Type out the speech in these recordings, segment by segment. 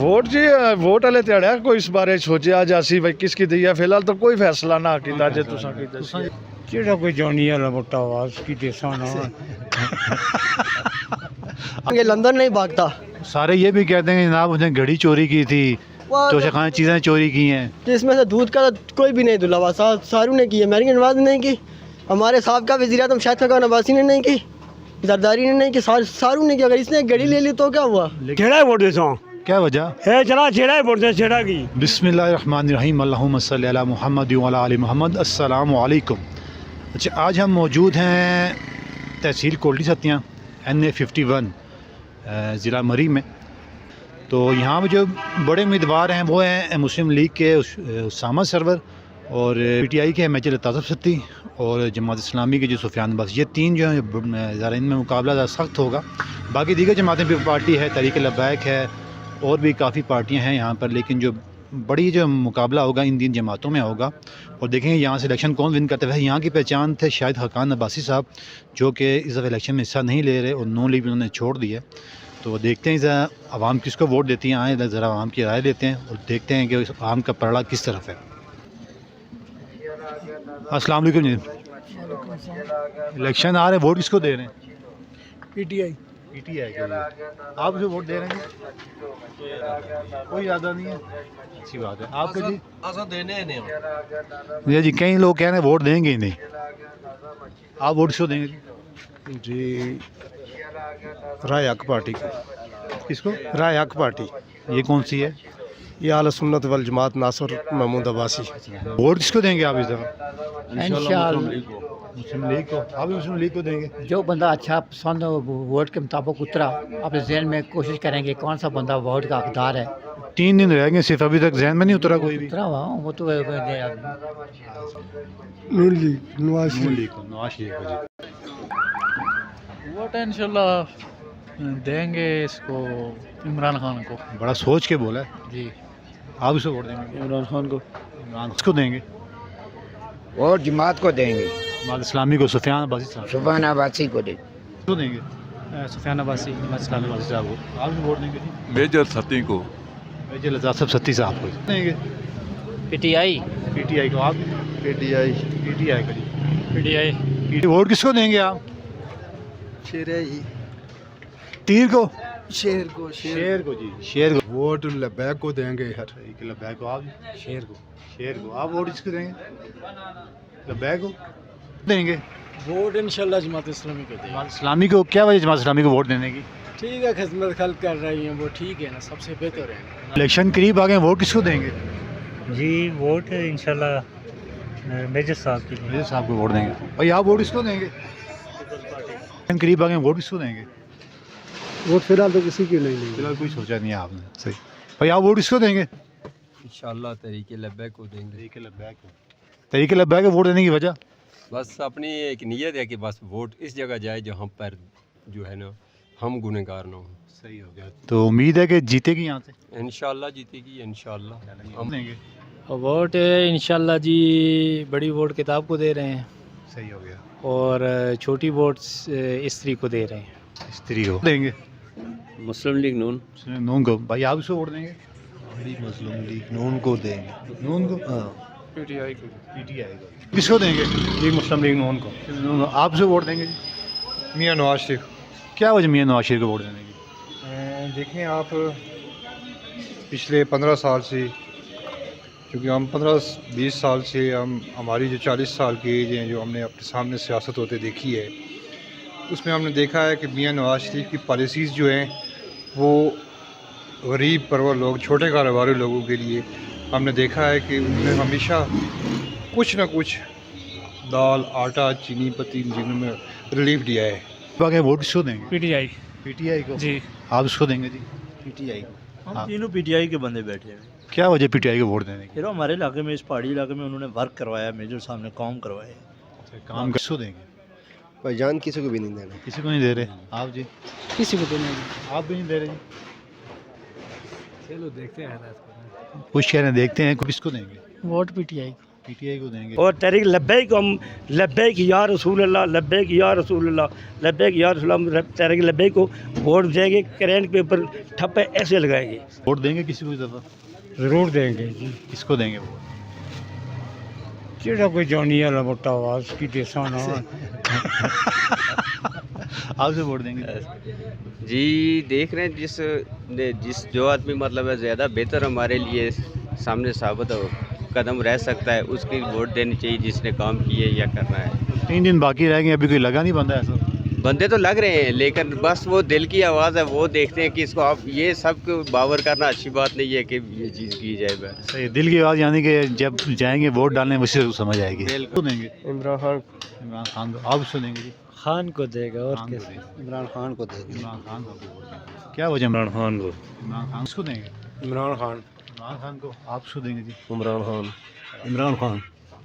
Vote जी vote वाले ध्याड़ा कोई इस बारे सोचा जासी भाई किसकी दी है, फिलहाल तो कोई फैसला ना कीता जे तुसां की दसी जेड़ा कोई जानी वाला वोटा आवाज की देसा ना ये लंदन नहीं भागता। सारे ये भी कहते हैं जनाब उसने घड़ी चोरी की थी, तोशाखाने चीज़ें चोरी की हैं। तो इसमें से दूध का तो कोई भी नहीं धुला हुआ, सारू ने की है, मरीम नवाज ने नहीं की, हमारे साहब का वज़ीर आज़म शाहिद खान अब्बासी ने नहीं की, जरदारी ने नहीं की, सारू ने की। अगर इसने घड़ी ले ली तो क्या हुआ? जेड़ा वोट देसा क्या वजह है चला जेड़ा वोट दे जेड़ा की बिस्मिल्लाहिर्रहमानिर्रहीम अल्लाहुम्मा सल्ली अला मुहम्मद व अला आलि मुहम्मद। अस्सलामु अलैकुम। अच्छा, आज हम मौजूद हैं तहसील कोटली सतियाँ NA 51 ज़िला मरी में। तो यहाँ पे जो बड़े उम्मीदवार हैं वो हैं मुस्लिम लीग के उसामा सरवर और PTI के मेजर ताज़ब सत्ती और जमात इस्लामी के जो सुफियान बस। ये तीन जो हैं ज़रा इनमें मुकाबला ज़रा सख्त होगा। बाकी दीगर जमातें भी पार्टी है, तहरीक लब्बैक है और भी काफ़ी पार्टियां हैं यहाँ पर, लेकिन जो बड़ी जो मुकाबला होगा इन तीन जमातों में होगा। और देखेंगे यहाँ से इलेक्शन कौन विन करता है। यहाँ की पहचान थे शाहिद खान अब्बासी साहब, जो कि इस दफ़ा इलेक्शन में हिस्सा नहीं ले रहे और नॉन लीग उन्होंने छोड़ दिया। तो देखते हैं ज़रा आवाम किसको वोट देती हैं, आए ज़रा आवाम की राय लेते हैं और देखते हैं कि आवाम का पलड़ा किस तरफ है। अस्सलाम वालेकुम जी। इलेक्शन आ रहे, वोट किसको दे रहे हैं? PTI के लिए। आप उसे वोट दे रहे हैं? कोई इरादा नहीं है, अच्छी बात है। आपको जी? नहीं जी, कई लोग कह रहे हैं वोट देंगे ही नहीं। आप वोट किसको देंगे जी? राय हक पार्टी को। किसको? राय हक पार्टी, ये कौन सी है? ये आला सुन्नत वल जमात नासर महमूद अब्बासी। वोट किसको देंगे आप इस दफ़ा? इंशाअल्लाह मुस्लिम लीग को। आप भी मुस्लिम लीग को देंगे? जो बंदा अच्छा पसंद हो वोट के मुताबिक उतरा, अपने जहन में कोशिश करेंगे कौन सा बंदा वोट का हकदार है। 3 दिन रह गए सिर्फ, अभी तक जहन में नहीं उतरा कोई भी? उतरा हुआ वो तो नून लीग नवाज मुस्लिम लीग को, नवाज शरीफ को जी। वोट इंशाल्लाह देंगे इसको, इमरान खान को। बड़ा सोच के बोला है जी। आप इसको वोट देंगे? इमरान खान को। इमरान किसको देंगे? और जमात को देंगे, जमात इस्लामी को, सुफियान अब्बासी साहब सुभान आबासी को दे किसको देंगे? सुफियान अब्बासी, जमात इस्लामी। अब्बासी साहब को। आप भी वोट देंगे जी? मेजर सती को। मेजर ताज़ब सत्ती साहब को देंगे। PTI को। आप? PTI को जी। PTI। वोट किसको देंगे आप? तीर को? शेर को। शेर को जी, शेर को। वोट लब्बैक को देंगे हर। ठीक है, लब्बैक को। आप? शेर को। शेर को। आप वोट किसको देंगे? लब्बैक को देंगे। वोट इंशाल्लाह जमात इस्लामी को देंगे। जमात इस्लामी को। क्या वजह जमात इस्लामी को वोट देने की? ठीक है, खिदमत खल्क कर रही हैं वो, ठीक है ना, सबसे बेहतर है। इलेक्शन करीब आ गए, वोट किसको देंगे? जी वोट इंशाल्लाह मेजर साहब के लिए। मेजर साहब को वोट देंगे। भाई आप वोट किसको देंगे? इलेक्शन करीब आ गए, वोट किसको देंगे? वोट फिलहाल तो किसी की नहीं। फिलहाल कोई सोचा नहीं है आपने। सही। भाई आप वोट किसको देंगे? इंशाअल्लाह तरीके लब्बैक को देंगे। तरीके लब्बैक को। तरीके लब्बैक को वोट देने की वजह? बस अपनी एक नीयत है कि बस वोट इस जगह जाए जहाँ पर जो है ना हम गुनहगार ना हो। सही हो गया। तो उम्मीद है कि जीतेगी यहाँ से? इंशाअल्लाह जीतेगी इंशाअल्लाह। हम देंगे। वोट इंशाल्लाह जी बड़ी वोट किताब को दे रहे हैं, सही हो गया। और छोटी वोट स्त्री को दे रहे हैं। स्त्री को देंगे। मुस्लिम लीग नून। नून को। भाई आप इसको वोट देंगे? मुस्लिम लीग नून को देंगे। नून को? PTI को। PTI को। किसको देंगे? जी मुस्लिम लीग नून को। नून। आप से वोट देंगे जी? मियाँ नवाज शरीफ। क्या वजह मियाँ नवाज शरीफ को वोट देने की? देखें आप, पिछले 15 साल से, क्योंकि हम 15-20 साल से हमारी जो 40 साल की एज है, जो हमने अपने सामने सियासत होते देखी है, उसमें हमने देखा है कि मियाँ नवाज शरीफ की पॉलिसीज़ जो हैं वो गरीब परवर लोग, छोटे कारोबारी लोगों के लिए हमने देखा है कि उन्होंने हमेशा कुछ ना कुछ दाल, आटा, चीनी, पत्ती इन चीज़ों में रिलीफ दिया है। बाकी वोट किसको देंगे? PTI को। जी। आप इसको देंगे जी? PTI को। हम तीनों PTI के बंदे बैठे हैं। क्या वजह PTI को वोट देने की? फिर हमारे इलाके में, इस पहाड़ी इलाके में उन्होंने वर्क करवाया, मेजर साहब ने काम करवाया। काम किसको देंगे? भाईजान किसी को भी नहीं देना। किसी को नहीं दे रहे। आप जी? किसी को देना। आप भी नहीं दे रहे जी? चलो देखते हैं। कुछ कह रहे हैं, देखते हैं। किसको देंगे? वोट PTI को। PTI को देंगे। اور تحریک لبیک ہم لبیک یا رسول اللہ لبیک یا رسول اللہ لبیک یا رسول اللہ تحریک لبیک کو ووٹ دیں گے، کرین کے اوپر ٹھپے ایسے لگائیں گے. ووٹ دیں گے کسی کو اس دفعہ؟ ضرور دیں گے جی. کس کو دیں گے ووٹ؟ جہاں کوئی جانی والا موٹا آواز کی دیسا نا. آپ سے ووٹ دیں گے؟ جی دیکھ رہے ہیں جس جو آدمی مطلب ہے زیادہ بہتر ہمارے لیے سامنے ثابت قدم رہ سکتا ہے اس کی ووٹ دینی چاہیے، جس نے کام کیے یا کرنا ہے. 3 دن باقی رہ گئے، ابھی کوئی لگا نہیں بندہ ایسا؟ بندے تو لگ رہے ہیں لیکن بس وہ دل کی آواز ہے، وہ دیکھتے ہیں کہ اس کو آپ یہ سب کو باور کرنا اچھی بات نہیں ہے کہ یہ چیز کی جائے. بس صحیح، دل کی بات یعنی کہ جب جائیں گے ووٹ ڈالنے اسی سے سمجھ آئے گی. بالکل. دیں گے عمران خان. عمران خان کو. آپ اس کو دیں گے جی؟ خان کو دے گا اور کیسے؟ عمران خان کو دے عمران خان کو ووٹ دیں گے. کیا وجہ عمران خان کو؟ عمران خان اس کو دیں گے. عمران خان. عمران خان کو. آپ اس کو دیں گے جی؟ عمران خان. عمران خان.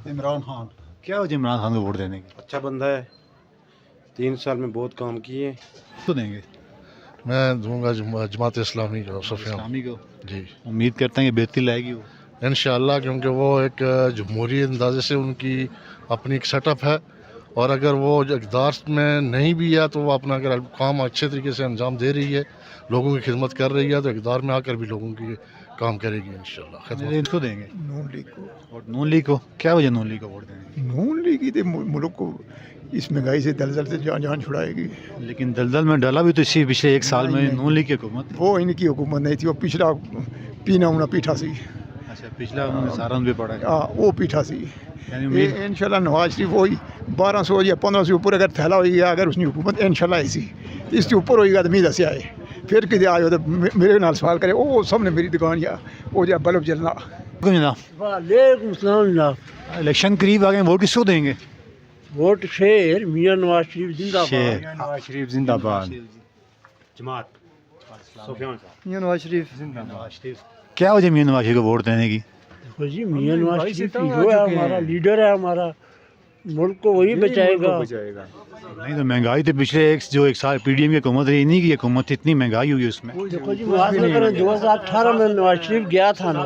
عمران خان. کیا وجہ عمران خان کو ووٹ دینے کی؟ اچھا بندہ ہے، 3 سال میں بہت کام کیے. اس کو دیں گے. میں دوں گا جماعت اسلامی کو، سفیان اسلامی کو. جی امید کرتے ہیں کہ بہتری لائے گی وہ انشاءاللہ، کیونکہ وہ ایک جمہوری اندازے سے ان کی اپنی ایک سیٹ اپ ہے، اور اگر وہ اقتدار میں نہیں بھی ہے تو وہ اپنا اگر کام اچھے طریقے سے انجام دے رہی ہے، لوگوں کی خدمت کر رہی ہے، تو اقتدار میں آ کر بھی لوگوں کی کام کرے گی انشاءاللہ. خدمت ان کو دیں گے. نون لیگ کو. اور نون لیگ کو کیا وجہ نون لیگ کو ووٹ دیں گے؟ نون لیگ ہی ملک کو اس مہنگائی سے دلدل سے جان چھڑائے گی. لیکن دلدل میں ڈالا بھی تو اسی پچھلے 1 سال میں نون لیگ کی حکومت. وہ ان کی حکومت نہیں تھی، وہ پچھلا پینا ہونا پیٹھا سی. اچھا، پچھلا انہوں نے سارا بھی پڑا ہے. وہ پیٹھا سی. یعنی امید انشاءاللہ نواز شریف وہی 1200 یا 1500 اوپر اگر تھیلا ہوئی گیا، اگر اس کی حکومت انشاءاللہ ایسی اس کے اوپر ہوئی گا تو امید ایسے آئے. پھر کدے آئے ہو تو میرے نال سوال کرے، وہ سامنے میری دکان یا وہ جا بلب جلنا. وعلیکم السلام جناب. الیکشن قریب آ گئے، ووٹ کس کو دیں گے؟ ووٹ شیر میاں نواز شریف زندہ شیر. باد. نواز شریف زندہ باد. جماعت سفیان صاحب. نواز شریف. کیا وجہ میاں نواز شریف کو ووٹ دینے کی؟ دیکھو جی میاں نواز شریف جو ہے ہمارا لیڈر ہے، ہمارا ملک کو وہی بچائے گا. نہیں تو مہنگائی تو پچھلے 1 سال PDM کی حکومت رہی نہیں، کی حکومت اتنی مہنگائی ہوئی اس میں. دیکھو جی محاصرہ کریں، 2018 میں نواز شریف گیا تھا نا،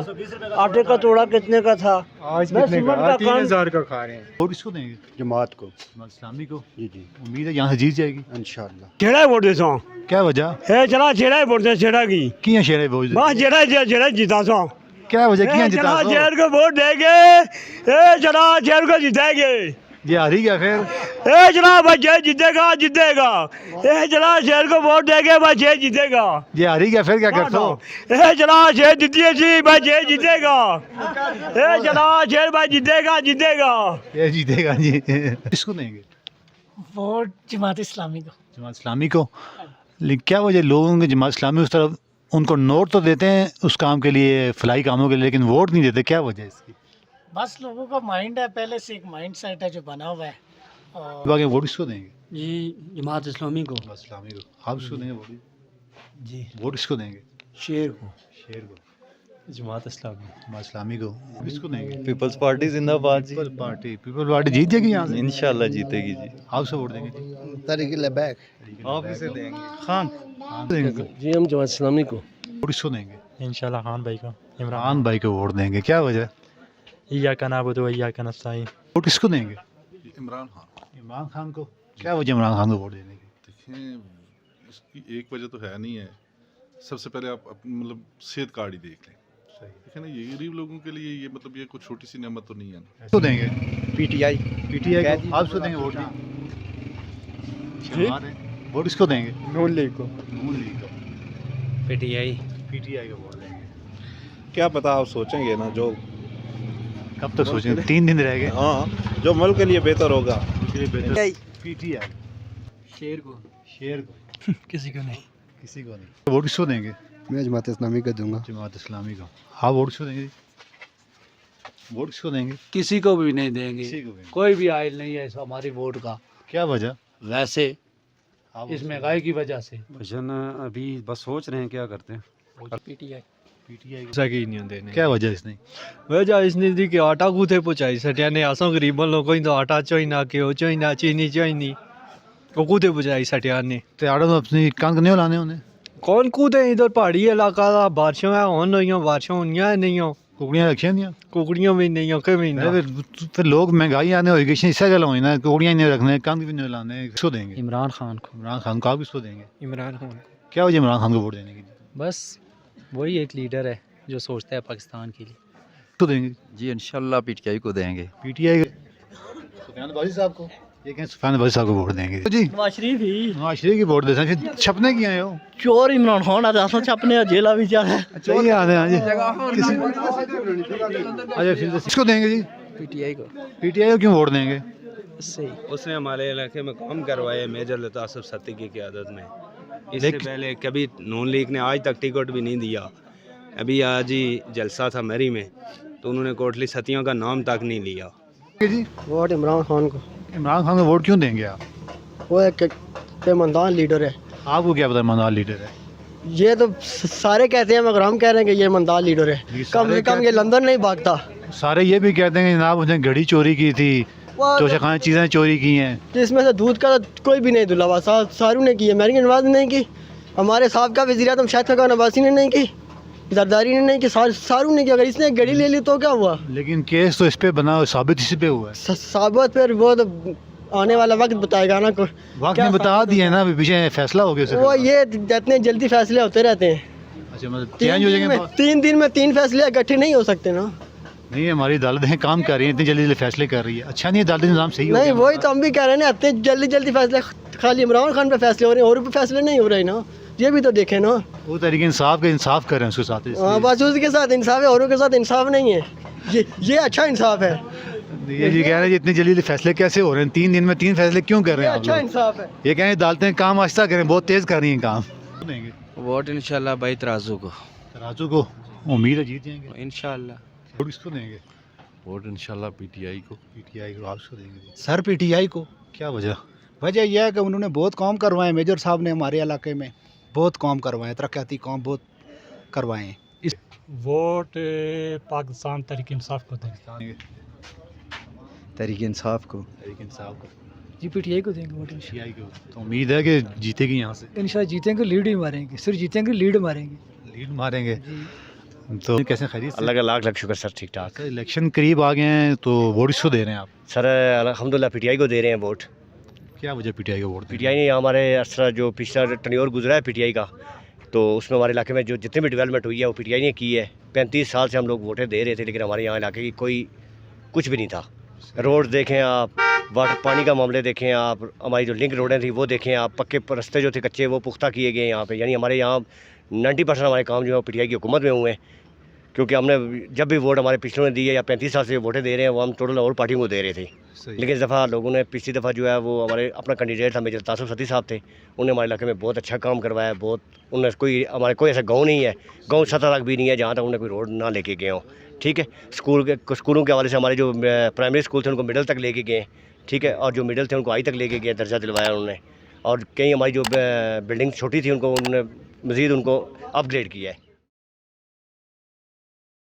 آٹے کا توڑا کتنے کا تھا؟ آج کتنے کا؟ 3000 کا کھا رہے ہیں. ووٹ کس کو دیں گے؟ جماعت کو. جماعت اسلامی کو. جی جی امید ہے یہاں سے جیت جائے گی انشاءاللہ. جیڑا ووٹ دیتا ہوں. کیا وجہ؟ اے چلا جیڑا ووٹ دے جیڑا کی کیا شہر ووٹ بس جیڑا جیتا سو. کیا وجہ کیا جتا چلا جیڑ کو ووٹ دیں گے. اے چلا جیڑ کو جتائیں گے. یہ آ رہی کیا خیر؟ اے جناب بھائی جے جیتے گا جیتے گا. اے جناب شہر کو ووٹ دیں گے بھائی جے جیتے گا. یہ آ رہی کیا پھر کیا کرتا ہوں؟ اے جناب شہر جیتی ہے جی بھائی جے جیتے گا. اے جناب شہر بھائی جیتے گا جیتے گا. یہ جیتے گا جی. کس کو دیں گے ووٹ؟ جماعت اسلامی کو. جماعت اسلامی کو. لیکن کیا وجہ لوگوں کے جماعت اسلامی اس طرف ان کو نوٹ تو دیتے ہیں اس کام کے لیے، فلاحی کاموں کے لیے، لیکن ووٹ نہیں دیتے، کیا وجہ ہے اس کی؟ بس لوگوں کا مائنڈ ہے، پہلے سے ایک مائنڈ سیٹ ہے جو بنا ہوا ہے. اور باقی ووٹ کس کو دیں گے؟ جی جماعت اسلامی کو. جماعت اسلامی کو. آپ اس کو دیں گے ووٹ؟ جی ووٹ کس کو دیں گے؟ شیر کو. شیر کو. جماعت اسلامی. جماعت اسلامی کو. کس کو دیں گے؟ پیپلز پارٹی زندہ باد. People party. پیپل پارٹی جیت جائے گی یہاں سے انشاءاللہ جیتے گی جی. آپ سے ووٹ دیں گے جی؟ تحریک لبیک. آپ اسے دیں گے. خان دیں گے. جی ہم جماعت اسلامی کو. ووٹ کس کو دیں گے؟ انشاءاللہ خان بھائی کو. عمران بھائی کو ووٹ دیں گے. کیا وجہ؟ ایاک نعبد و ایاک نستعین. ووٹ کس کو دیں گے؟ عمران خان. عمران خان کو. کیا وجہ عمران خان کو ووٹ دینے کی؟ دیکھیں اس کی ایک وجہ تو ہے نہیں ہے. سب سے پہلے آپ مطلب صحت کارڈ ہی دیکھ لیں. دیکھیں نا، یہ غریب لوگوں کے لیے یہ مطلب یہ کوئی چھوٹی سی نعمت تو نہیں ہے نا. کس کو دیں گے؟ PTI. PTI کو. آپ اس کو دیں گے ووٹ؟ ووٹ کس کو دیں گے؟ نون لیگ کو. نون لیگ کو. PTI. PTI کو ووٹ دیں گے. کیا پتا، آپ سوچیں گے نا جو کب تک سوچیں گے؟ 3 دن رہ گئے. ہاں جو ملک کے لیے بہتر ہوگا. PTI. شیر کو. شیر کو. کسی کو نہیں. کسی کو نہیں. ووٹ کس کو دیں گے؟ میں جماعت اسلامی کو دوں گا. جماعت اسلامی کو. آپ ووٹ کس کو دیں گے؟ ووٹ کس کو دیں گے؟ کسی کو بھی نہیں دیں گے. کسی کو بھی نہیں. کوئی بھی عائل نہیں ہے اس ہماری ووٹ کا. کیا وجہ؟ ویسے آپ اس مہنگائی کی وجہ سے. ابھی بس سوچ رہے ہیں کیا کرتے ہیں. PTI. PTI کو. سکی نہیں دینے. کیا وجہ اس نے؟ وجہ اس نے دی کہ آٹا کوتے پہنچائی سٹیا نے آساں غریباں لوگوں کو تو آٹا چوئی نہ کہ چوئی نہ چینی چوئی نہیں وہ کوتے پہنچائی سٹیا نے. تو آڑا تو اپنی کان نہیں لانے انہیں. کون کوتے ادھر پہاڑی علاقہ دا بارشیں ہیں ہون ہوئی بارشیں ہونیاں نہیں ہوں कुकड़ियां रखियां नहीं कुकड़ियां भी नहीं औके भी नहीं फिर लोग महंगाई आने होगी इससे गल होई ना कुकड़ियां नहीं रखने कंद भी नहीं लाने किसको देंगे इमरान खान को। इमरान खान को आप किसको देंगे इमरान खान क्या वजह इमरान खान को वोट देने की बस वही एक लीडर है जो सोचता है पाकिस्तान के लिए। किसको देंगे जी इंशाल्लाह पीटीआई को देंगे। पीटीआई सुफियान बाजी साहब को ये कहें सुफियान बाजी साहब को वोट देंगे जी नवाज शरीफ ही नवाज शरीफ की वोट देते हैं फिर छपने की आए हो चोर इमरान खान आ जाता छपने जेला भी जा है अच्छा ये आने हाँ जी अच्छा फिर किसको देंगे जी पीटीआई को। पीटीआई को क्यों वोट देंगे सही उसने हमारे इलाके में काम करवाए मेजर लतासफ सत्ती की क़यादत में। इससे पहले कभी नून लीग ने आज तक टिकट भी नहीं दिया। अभी आज ही जलसा था मरी में तो उन्होंने कोटली सतियों का नाम तक नहीं लिया। जी वोट इमरान खान को। इमरान खान को वोट क्यों देंगे आप वो एक ईमानदार लीडर है। आपको क्या पता ईमानदार लीडर है ये तो सारे कहते हैं मगर हम कह रहे हैं कि ये ईमानदार लीडर है। कम से कम ये लंदन नहीं भागता। सारे ये भी कहते हैं कि जनाब उसने घड़ी चोरी की थी तोशाखाने चीज़ें चोरी की हैं जिसमें से दूध का तो कोई भी नहीं धुला हुआ। सारू ने की है, मरीन नवाज ने नहीं की, हमारे साहब का वज़ीर आज़म शाहिद खान अब्बासी ने नहीं की, जरदारी ने नहीं की, सारू ने की। अगर इसने घड़ी ले ली तो क्या हुआ? लेकिन केस तो इस पे बना साबित इसी पे हुआ है। साबित फिर वो तो आने वाला वक्त बताएगा ना। वक्त ने बता दिया ना पीछे फैसला हो गया वो ये इतने जल्दी फैसले होते रहते हैं। अच्छा मतलब चेंज हो जाएंगे 3 दिन में 3 फैसले इकट्ठे नहीं हो सकते ना। नहीं हमारी अदालतें काम कर रही हैं इतनी जल्दी जल्दी फैसले कर रही है। अच्छा नहीं अदालती निज़ाम सही हो नहीं वही तो हम भी कह रहे हैं ना इतने जल्दी जल्दी फैसले खाली इमरान खान पे फैसले हो रहे हैं और भी फैसले नहीं हो रहे ना। ये भी तो देखें ना। वो तरीके इंसाफ के इंसाफ कर रहे हैं उसके साथ। हाँ बस उसके साथ इंसाफ है औरों के साथ इंसाफ नहीं है। ये अच्छा इंसाफ है। ये जी कह रहे हैं इतनी जल्दी जल्दी फैसले कैसे हो रहे हैं 3 दिन में 3 फैसले क्यों कर रहे हैं आप अच्छा लोग? इंसाफ है। ये कह रहे हैं अदालतें काम आहिस्ता करें बहुत तेज़ कर रही हैं काम। देंगे वोट इंशाल्लाह भाई तराजू को। तराजू को उम्मीद है जीत जाएंगे इंशाल्लाह। वोट किसको देंगे? वोट इंशाल्लाह पीटीआई को। पीटीआई को आप किसको देंगे? सर पीटीआई को। क्या वजह? वजह यह है कि उन्होंने बहुत काम करवाए। मेजर साहब ने हमारे इलाके में बहुत काम करवाए, तरक्याती काम बहुत करवाए हैं। इस वोट पाकिस्तान तहरीक इंसाफ को देंगे। तहरीक इंसाफ को। तहरीक इंसाफ को जी पीटीआई को देंगे वोट। पीटीआई को तो उम्मीद है कि जीतेगी यहाँ से। इंशाल्लाह जीतेंगे, लीड ही मारेंगे, सिर्फ जीतेंगे लीड मारेंगे। लीड मारेंगे तो कैसे खरीद अल्लाह का लाख लाख शुक्र सर, ठीक ठाक। इलेक्शन करीब आ गए हैं तो वोट किसको दे रहे हैं आप? सर अल्हम्दुलिल्लाह पीटीआई को दे रहे हैं वोट। क्या वजह पीटीआई को वोट? पीटीआई ने हमारे असरा जो पिछला टर्न्योर गुजरा है पीटीआई का, तो उसमें हमारे इलाके में जो जितनी भी डेवलपमेंट हुई है वो पीटीआई ने की है। 35 साल से हम लोग वोटें दे रहे थे लेकिन हमारे यहाँ इलाके की कोई कुछ भी नहीं था। रोड देखें आप, वाटर पानी का मामले देखें आप, हमारी जो लिंक रोडें थी वो देखें आप, पक्के रास्ते जो थे कच्चे वो पुख्ता किए गए यहाँ पे। यानी हमारे यहाँ 90% हमारे काम जो है पीटीआई की हुकूमत में हुए हैं। क्योंकि हमने जब भी वोट हमारे पिछलों ने दिए या 35 साल से वोटें दे रहे हैं वो हम टोटल और पार्टियों को दे रहे थे। लेकिन इस दफ़ा लोगों ने पिछली दफ़ा जो है वो हमारे अपना कैंडिडेट था मेजर लतासफ सत्ती साहब थे, उन्होंने हमारे इलाके में बहुत अच्छा काम करवाया। बहुत उन्होंने कोई हमारे कोई ऐसा गाँव नहीं है, गाँव 7 तक भी नहीं है जहाँ तक उन्होंने कोई रोड ना लेके गए हों। ठीक है, स्कूलों के हवाले से हमारे जो प्राइमरी स्कूल थे उनको मिडिल तक लेके गए। ठीक है, और जो मिडिल थे उनको आई तक लेके गए, दर्जा दिलवाया उन्होंने। और कई हमारी जो बिल्डिंग छोटी थी उनको उन्होंने मज़ीद उनको अपग्रेड किया है।